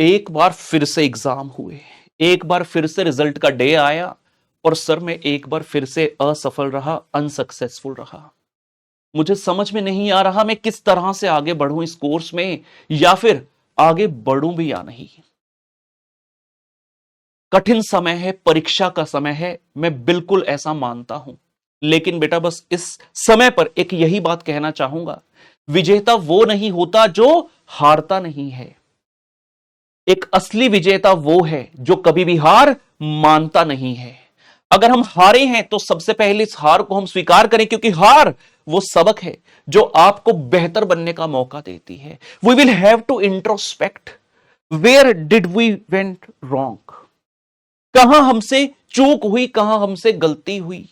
एक बार फिर से एग्जाम हुए, एक बार फिर से रिजल्ट का डे आया और सर मैं एक बार फिर से असफल रहा, अनसक्सेसफुल रहा। मुझे समझ में नहीं आ रहा मैं किस तरह से आगे बढ़ूं इस कोर्स में, या फिर आगे बढ़ूं भी या नहीं। कठिन समय है, परीक्षा का समय है, मैं बिल्कुल ऐसा मानता हूं। लेकिन बेटा बस इस समय पर एक यही बात कहना चाहूंगा, विजेता वो नहीं होता जो हारता नहीं है। एक असली विजेता वो है जो कभी भी हार मानता नहीं है। अगर हम हारे हैं तो सबसे पहले इस हार को हम स्वीकार करें, क्योंकि हार वो सबक है जो आपको बेहतर बनने का मौका देती है। We will have to introspect, where did we went wrong, कहां हमसे चूक हुई, कहां हमसे गलती हुई।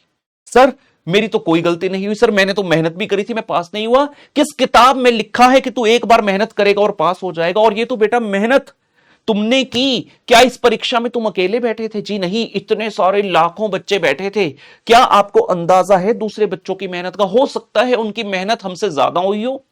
सर मेरी तो कोई गलती नहीं हुई सर, मैंने तो मेहनत भी करी थी, मैं पास नहीं हुआ। किस किताब में लिखा है कि तू एक बार मेहनत करेगा और पास हो जाएगा? और ये तो बेटा मेहनत तुमने की, क्या इस परीक्षा में तुम अकेले बैठे थे? जी नहीं, इतने सारे लाखों बच्चे बैठे थे। क्या आपको अंदाजा है दूसरे बच्चों की मेहनत का? हो सकता है उनकी मेहनत हमसे ज्यादा हुई हो।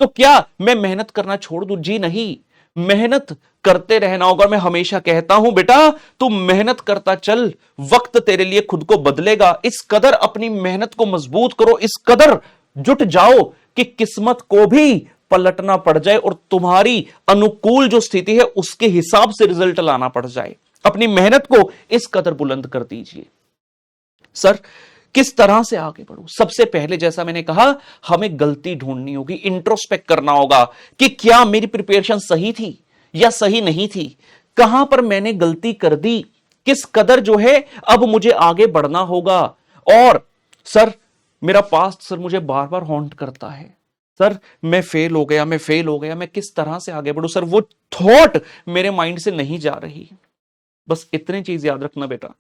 तो क्या मैं मेहनत करना छोड़ दूं? जी नहीं, मेहनत करते रहना होगा। मैं हमेशा कहता हूं बेटा तू मेहनत करता चल, वक्त तेरे लिए खुद को बदलेगा। इस कदर अपनी मेहनत को मजबूत करो, इस कदर जुट जाओ कि किस्मत को भी पलटना पड़ जाए और तुम्हारी अनुकूल जो स्थिति है उसके हिसाब से रिजल्ट लाना पड़ जाए। अपनी मेहनत को इस कदर बुलंद कर दीजिए। सर किस तरह से आगे बढ़ूं? सबसे पहले जैसा मैंने कहा, हमें गलती ढूंढनी होगी, इंट्रोस्पेक्ट करना होगा कि क्या मेरी प्रिपरेशन सही थी या सही नहीं थी, कहां पर मैंने गलती कर दी, किस कदर जो है अब मुझे आगे बढ़ना होगा। और सर मेरा पास्ट सर मुझे बार बार हॉन्ट करता है, सर मैं फेल हो गया, मैं फेल हो गया, मैं किस तरह से आगे बढ़ूं? सर वो थॉट मेरे माइंड से नहीं जा रही। बस इतनी चीज याद रखना बेटा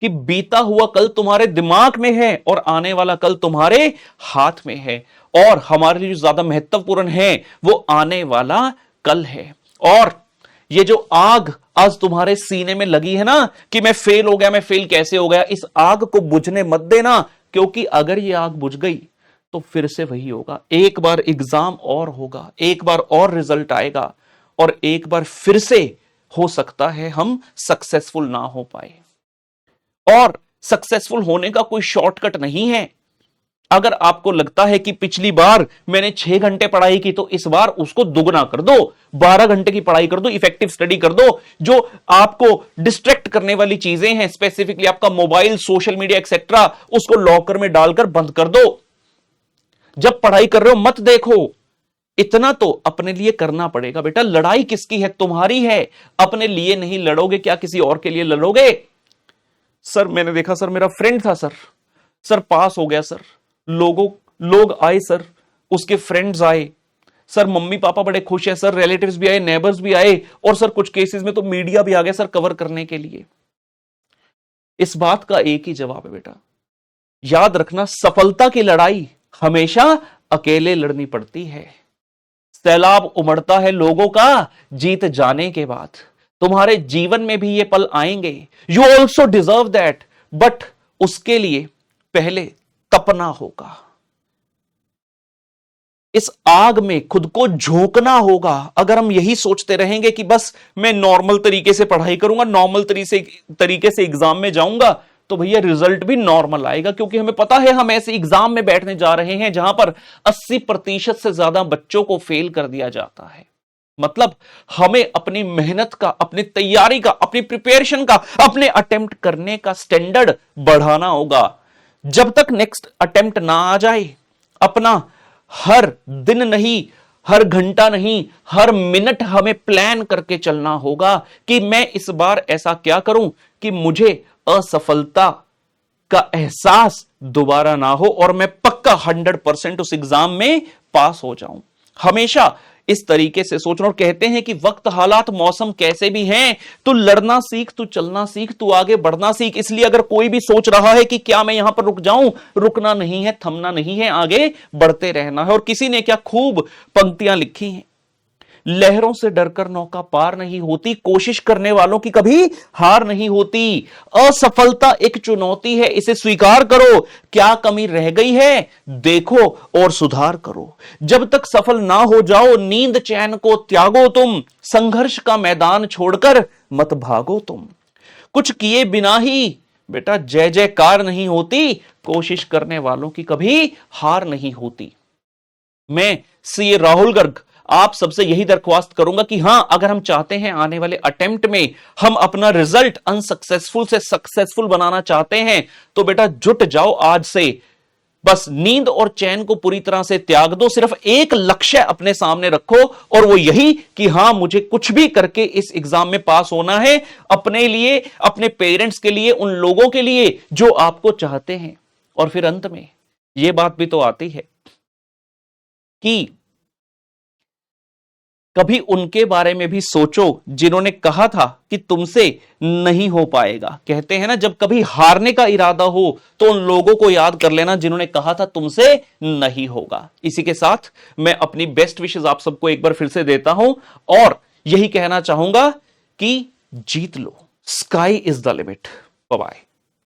कि बीता हुआ कल तुम्हारे दिमाग में है और आने वाला कल तुम्हारे हाथ में है। और हमारे लिए जो ज्यादा महत्वपूर्ण है वो आने वाला कल है। और ये जो आग आज तुम्हारे सीने में लगी है ना कि मैं फेल हो गया, मैं फेल कैसे हो गया, इस आग को बुझने मत देना, क्योंकि अगर ये आग बुझ गई तो फिर से वही होगा। एक बार एग्जाम और होगा, एक बार और रिजल्ट आएगा और एक बार फिर से हो सकता है हम सक्सेसफुल ना हो पाए। और सक्सेसफुल होने का कोई शॉर्टकट नहीं है। अगर आपको लगता है कि पिछली बार मैंने 6 घंटे पढ़ाई की तो इस बार उसको दुगना कर दो, 12 घंटे की पढ़ाई कर दो, इफेक्टिव स्टडी कर दो। जो आपको डिस्ट्रैक्ट करने वाली चीजें हैं, स्पेसिफिकली आपका मोबाइल, सोशल मीडिया एक्सेट्रा, उसको लॉकर में डालकर बंद कर दो। जब पढ़ाई कर रहे हो मत देखो। इतना तो अपने लिए करना पड़ेगा बेटा। लड़ाई किसकी है? तुम्हारी है। अपने लिए नहीं लड़ोगे, क्या किसी और के लिए लड़ोगे? सर मैंने देखा सर, मेरा फ्रेंड था सर, सर पास हो गया सर, लोग आए सर, उसके फ्रेंड्स आए सर, मम्मी पापा बड़े खुश हैं सर, रिलेटिव्स भी आए, नेबर्स भी आए, और सर कुछ केसेस में तो मीडिया भी आ गया सर कवर करने के लिए। इस बात का एक ही जवाब है बेटा, याद रखना सफलता की लड़ाई हमेशा अकेले लड़नी पड़ती है। सैलाब उमड़ता है लोगों का जीत जाने के बाद। तुम्हारे जीवन में भी ये पल आएंगे, you also deserve that, but उसके लिए पहले तपना होगा, इस आग में खुद को झोंकना होगा। अगर हम यही सोचते रहेंगे कि बस मैं नॉर्मल तरीके से पढ़ाई करूंगा, नॉर्मल तरीके से एग्जाम में जाऊंगा, तो भैया रिजल्ट भी नॉर्मल आएगा, क्योंकि हमें पता है हम ऐसे एग्जाम में बैठने जा रहे हैं जहां पर 80% से ज्यादा बच्चों को फेल कर दिया जाता है। मतलब हमें अपनी मेहनत का, अपनी तैयारी का, अपनी प्रिपरेशन का, अपने अटेम्प्ट करने का स्टैंडर्ड बढ़ाना होगा। जब तक नेक्स्ट अटेम्प्ट ना आ जाए, अपना हर दिन नहीं, हर घंटा नहीं, हर मिनट हमें प्लान करके चलना होगा कि मैं इस बार ऐसा क्या करूं कि मुझे असफलता का एहसास दोबारा ना हो और मैं पक्का 100% उस एग्जाम में पास हो जाऊं। हमेशा इस तरीके से सोचना। और कहते हैं कि वक्त, हालात, मौसम कैसे भी हैं, तू लड़ना सीख, तू चलना सीख, तू आगे बढ़ना सीख। इसलिए अगर कोई भी सोच रहा है कि क्या मैं यहां पर रुक जाऊं, रुकना नहीं है, थमना नहीं है, आगे बढ़ते रहना है। और किसी ने क्या खूब पंक्तियां लिखी हैं, लहरों से डरकर नौका पार नहीं होती, कोशिश करने वालों की कभी हार नहीं होती। असफलता एक चुनौती है, इसे स्वीकार करो। क्या कमी रह गई है देखो और सुधार करो। जब तक सफल ना हो जाओ नींद चैन को त्यागो तुम, संघर्ष का मैदान छोड़कर मत भागो तुम। कुछ किए बिना ही बेटा जय जयकार नहीं होती, कोशिश करने वालों की कभी हार नहीं होती। मैं सीए राहुल गर्ग आप सबसे यही दरख्वास्त करूंगा कि हां, अगर हम चाहते हैं आने वाले अटेम्प्ट में हम अपना रिजल्ट अनसक्सेसफुल से सक्सेसफुल बनाना चाहते हैं, तो बेटा जुट जाओ आज से। बस नींद और चैन को पूरी तरह से त्याग दो, सिर्फ एक लक्ष्य अपने सामने रखो और वो यही कि हां, मुझे कुछ भी करके इस एग्जाम में पास होना है, अपने लिए, अपने पेरेंट्स के लिए, उन लोगों के लिए जो आपको चाहते हैं। और फिर अंत में यह बात भी तो आती है कि कभी उनके बारे में भी सोचो जिन्होंने कहा था कि तुमसे नहीं हो पाएगा। कहते हैं ना, जब कभी हारने का इरादा हो तो उन लोगों को याद कर लेना जिन्होंने कहा था तुमसे नहीं होगा। इसी के साथ मैं अपनी बेस्ट विशेस आप सबको एक बार फिर से देता हूं और यही कहना चाहूंगा कि जीत लो, sky is the limit. Bye bye.